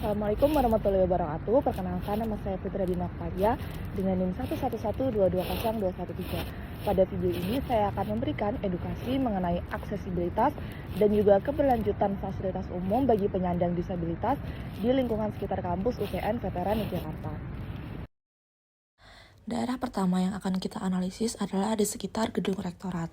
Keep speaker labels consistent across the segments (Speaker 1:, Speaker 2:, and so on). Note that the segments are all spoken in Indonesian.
Speaker 1: Assalamualaikum warahmatullahi wabarakatuh. Perkenalkan, nama saya Fitri Dina Fadia dengan NIM 111220213. Pada video ini saya akan memberikan edukasi mengenai aksesibilitas dan juga keberlanjutan fasilitas umum bagi penyandang disabilitas di lingkungan sekitar kampus UPN Veteran Yogyakarta.
Speaker 2: Daerah pertama yang akan kita analisis adalah di sekitar gedung rektorat.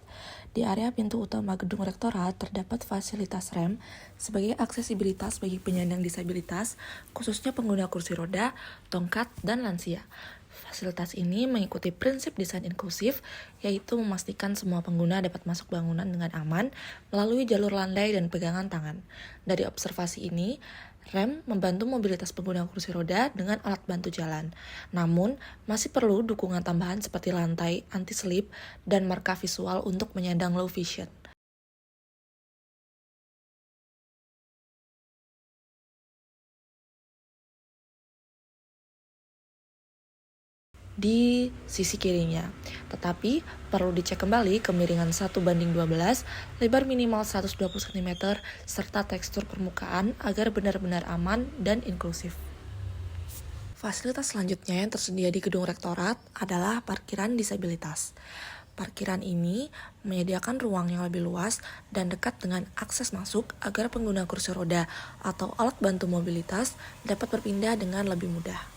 Speaker 2: Di area pintu utama gedung rektorat terdapat fasilitas rem sebagai aksesibilitas bagi penyandang disabilitas, khususnya pengguna kursi roda, tongkat, dan lansia. Fasilitas ini mengikuti prinsip desain inklusif, yaitu memastikan semua pengguna dapat masuk bangunan dengan aman melalui jalur landai dan pegangan tangan. Dari observasi ini, rem membantu mobilitas pengguna kursi roda dengan alat bantu jalan. Namun, masih perlu dukungan tambahan seperti lantai, anti-slip, dan marka visual untuk penyandang low vision. Di sisi kirinya. Tetapi perlu dicek kembali kemiringan 1:12, lebar minimal 120 cm, serta tekstur permukaan agar benar-benar aman dan inklusif. Fasilitas selanjutnya yang tersedia di gedung rektorat adalah parkiran disabilitas. Parkiran ini menyediakan ruang yang lebih luas dan dekat dengan akses masuk agar pengguna kursi roda atau alat bantu mobilitas dapat berpindah dengan lebih mudah.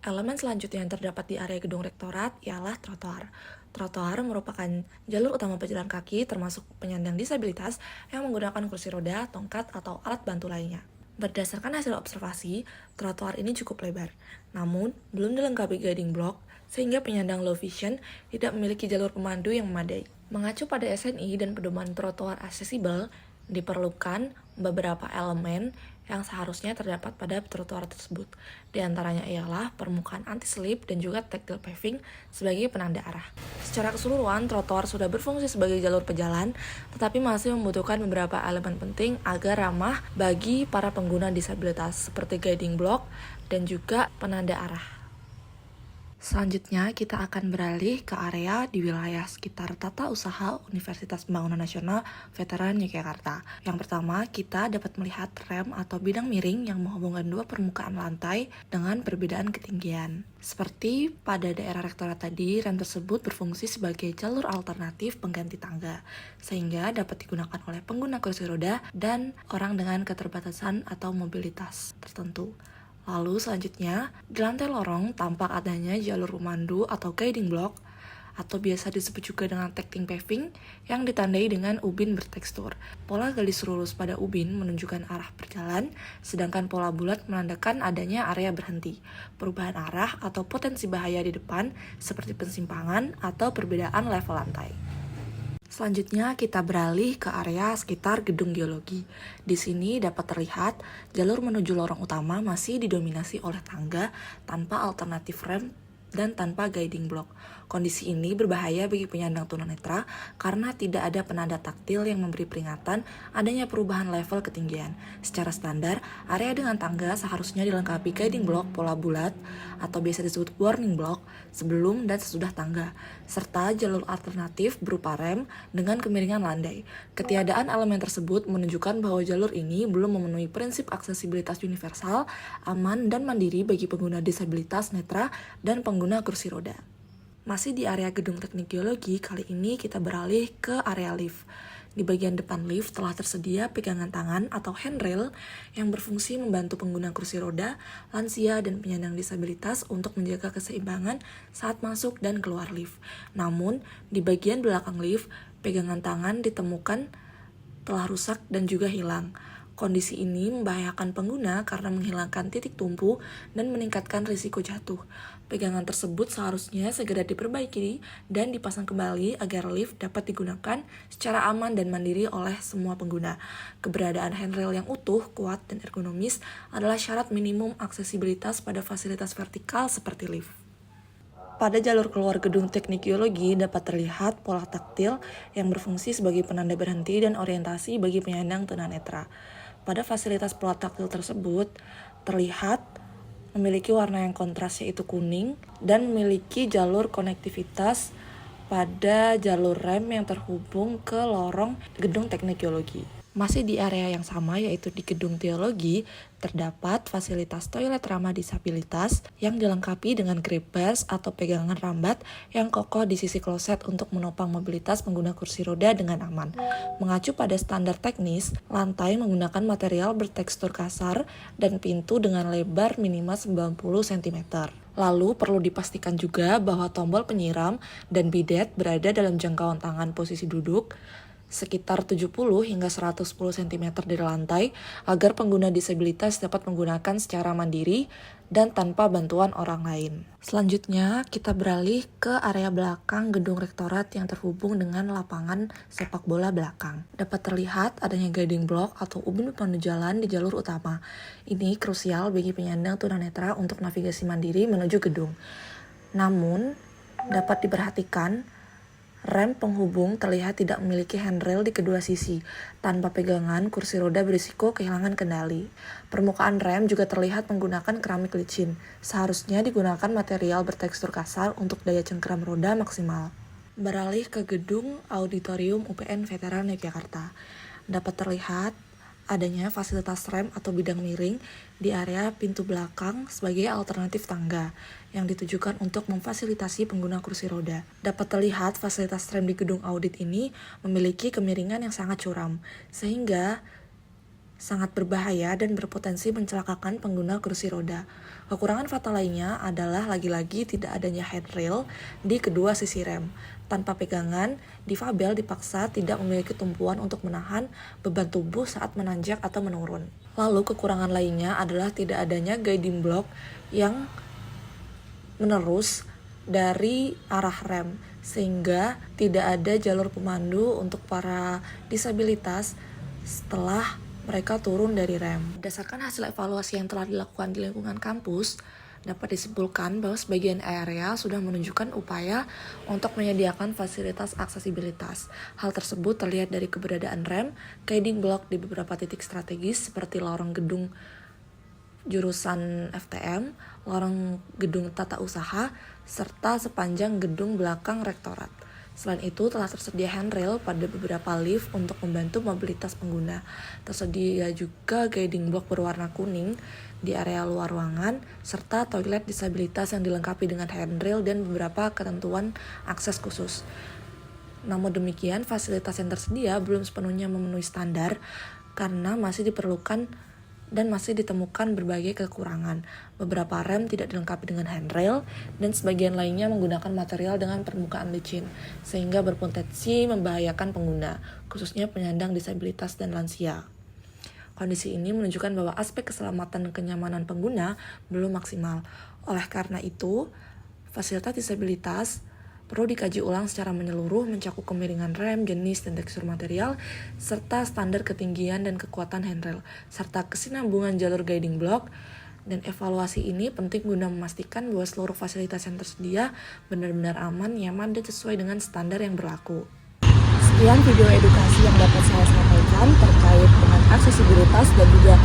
Speaker 2: Elemen selanjutnya yang terdapat di area gedung rektorat ialah trotoar. Trotoar merupakan jalur utama pejalan kaki termasuk penyandang disabilitas yang menggunakan kursi roda, tongkat, atau alat bantu lainnya. Berdasarkan hasil observasi, trotoar ini cukup lebar, namun belum dilengkapi guiding block sehingga penyandang low vision tidak memiliki jalur pemandu yang memadai. Mengacu pada SNI dan pedoman trotoar aksesibel, diperlukan beberapa elemen yang seharusnya terdapat pada trotoar tersebut. Di antaranya ialah permukaan anti-slip dan juga tactile paving sebagai penanda arah. Secara keseluruhan, trotoar sudah berfungsi sebagai jalur pejalan, tetapi masih membutuhkan beberapa elemen penting agar ramah bagi para pengguna disabilitas, seperti guiding block dan juga penanda arah. Selanjutnya, kita akan beralih ke area di wilayah sekitar Tata Usaha Universitas Pembangunan Nasional Veteran Yogyakarta. Yang pertama, kita dapat melihat rem atau bidang miring yang menghubungkan dua permukaan lantai dengan perbedaan ketinggian. Seperti pada daerah rektorat tadi, rem tersebut berfungsi sebagai jalur alternatif pengganti tangga, sehingga dapat digunakan oleh pengguna kursi roda dan orang dengan keterbatasan atau mobilitas tertentu. Lalu selanjutnya, di lantai lorong tampak adanya jalur pemandu atau guiding block, atau biasa disebut juga dengan tactile paving, yang ditandai dengan ubin bertekstur. Pola garis lurus pada ubin menunjukkan arah berjalan, sedangkan pola bulat menandakan adanya area berhenti, perubahan arah atau potensi bahaya di depan, seperti persimpangan atau perbedaan level lantai. Selanjutnya kita beralih ke area sekitar gedung geologi. Di sini dapat terlihat jalur menuju lorong utama masih didominasi oleh tangga tanpa alternatif rem dan tanpa guiding block. Kondisi ini berbahaya bagi penyandang tunanetra karena tidak ada penanda taktil yang memberi peringatan adanya perubahan level ketinggian. Secara standar, area dengan tangga seharusnya dilengkapi guiding block pola bulat atau biasa disebut warning block sebelum dan sesudah tangga, serta jalur alternatif berupa rem dengan kemiringan landai. Ketiadaan elemen tersebut menunjukkan bahwa jalur ini belum memenuhi prinsip aksesibilitas universal, aman, dan mandiri bagi pengguna disabilitas netra dan pengguna kursi roda. Masih di area gedung teknik geologi, kali ini kita beralih ke area lift. Di bagian depan lift telah tersedia pegangan tangan atau handrail yang berfungsi membantu pengguna kursi roda, lansia, dan penyandang disabilitas untuk menjaga keseimbangan saat masuk dan keluar lift. Namun, di bagian belakang lift, pegangan tangan ditemukan telah rusak dan juga hilang. Kondisi ini membahayakan pengguna karena menghilangkan titik tumpu dan meningkatkan risiko jatuh. Pegangan tersebut seharusnya segera diperbaiki dan dipasang kembali agar lift dapat digunakan secara aman dan mandiri oleh semua pengguna. Keberadaan handrail yang utuh, kuat, dan ergonomis adalah syarat minimum aksesibilitas pada fasilitas vertikal seperti lift. Pada jalur keluar gedung teknik geologi dapat terlihat pola taktil yang berfungsi sebagai penanda berhenti dan orientasi bagi penyandang tunanetra. Pada fasilitas pola taktil tersebut terlihat memiliki warna yang kontras yaitu kuning dan memiliki jalur konektivitas pada jalur rem yang terhubung ke lorong gedung teknik geologi. Masih di area yang sama, yaitu di gedung teologi, terdapat fasilitas toilet ramah disabilitas yang dilengkapi dengan grip bars atau pegangan rambat yang kokoh di sisi kloset untuk menopang mobilitas pengguna kursi roda dengan aman. Mengacu pada standar teknis, lantai menggunakan material bertekstur kasar dan pintu dengan lebar minimal 90 cm. Lalu perlu dipastikan juga bahwa tombol penyiram dan bidet berada dalam jangkauan tangan posisi duduk, sekitar 70 hingga 110 cm dari lantai agar pengguna disabilitas dapat menggunakan secara mandiri dan tanpa bantuan orang lain. Selanjutnya, kita beralih ke area belakang gedung rektorat yang terhubung dengan lapangan sepak bola belakang. Dapat terlihat adanya guiding block atau ubin pemandu jalan di jalur utama. Ini krusial bagi penyandang tunanetra untuk navigasi mandiri menuju gedung. Namun, dapat diperhatikan rem penghubung terlihat tidak memiliki handrail di kedua sisi. Tanpa pegangan, kursi roda berisiko kehilangan kendali. Permukaan rem juga terlihat menggunakan keramik licin. Seharusnya digunakan material bertekstur kasar untuk daya cengkeram roda maksimal. Beralih ke gedung Auditorium UPN Veteran Yogyakarta. Dapat terlihat adanya fasilitas rem atau bidang miring di area pintu belakang sebagai alternatif tangga yang ditujukan untuk memfasilitasi pengguna kursi roda. Dapat terlihat fasilitas rem di gedung audit ini memiliki kemiringan yang sangat curam, sehingga sangat berbahaya dan berpotensi mencelakakan pengguna kursi roda. Kekurangan fatal lainnya adalah lagi-lagi tidak adanya handrail di kedua sisi rem. Tanpa pegangan, difabel dipaksa tidak memiliki tumpuan untuk menahan beban tubuh saat menanjak atau menurun. Lalu kekurangan lainnya adalah tidak adanya guiding block yang menerus dari arah rem, sehingga tidak ada jalur pemandu untuk para disabilitas setelah mereka turun dari rem. Berdasarkan hasil evaluasi yang telah dilakukan di lingkungan kampus, dapat disimpulkan bahwa sebagian area sudah menunjukkan upaya untuk menyediakan fasilitas aksesibilitas. Hal tersebut terlihat dari keberadaan rem, guiding block di beberapa titik strategis seperti lorong gedung jurusan FTM, lorong gedung tata usaha, serta sepanjang gedung belakang rektorat. Selain itu, telah tersedia handrail pada beberapa lift untuk membantu mobilitas pengguna. Tersedia juga guiding block berwarna kuning di area luar ruangan, serta toilet disabilitas yang dilengkapi dengan handrail dan beberapa ketentuan akses khusus. Namun demikian, fasilitas yang tersedia belum sepenuhnya memenuhi standar karena masih diperlukan dan masih ditemukan berbagai kekurangan. Beberapa rem tidak dilengkapi dengan handrail dan sebagian lainnya menggunakan material dengan permukaan licin, sehingga berpotensi membahayakan pengguna, khususnya penyandang disabilitas dan lansia. Kondisi ini menunjukkan bahwa aspek keselamatan dan kenyamanan pengguna belum maksimal. Oleh karena itu, fasilitas disabilitas perlu dikaji ulang secara menyeluruh, mencakup kemiringan rem, jenis dan tekstur material, serta standar ketinggian dan kekuatan handrail, serta kesinambungan jalur guiding block. Dan evaluasi ini penting guna memastikan bahwa seluruh fasilitas yang tersedia benar-benar aman, nyaman, dan sesuai dengan standar yang berlaku.
Speaker 1: Sekian video edukasi yang dapat saya sampaikan terkait dengan aksesibilitas dan juga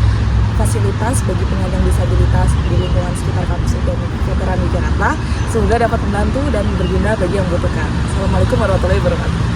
Speaker 1: fasilitas bagi penyandang disabilitas di lingkungan sekitar kampus UPN Veteran Yogyakarta. Semoga dapat membantu dan berguna bagi yang membutuhkan. Assalamualaikum warahmatullahi wabarakatuh.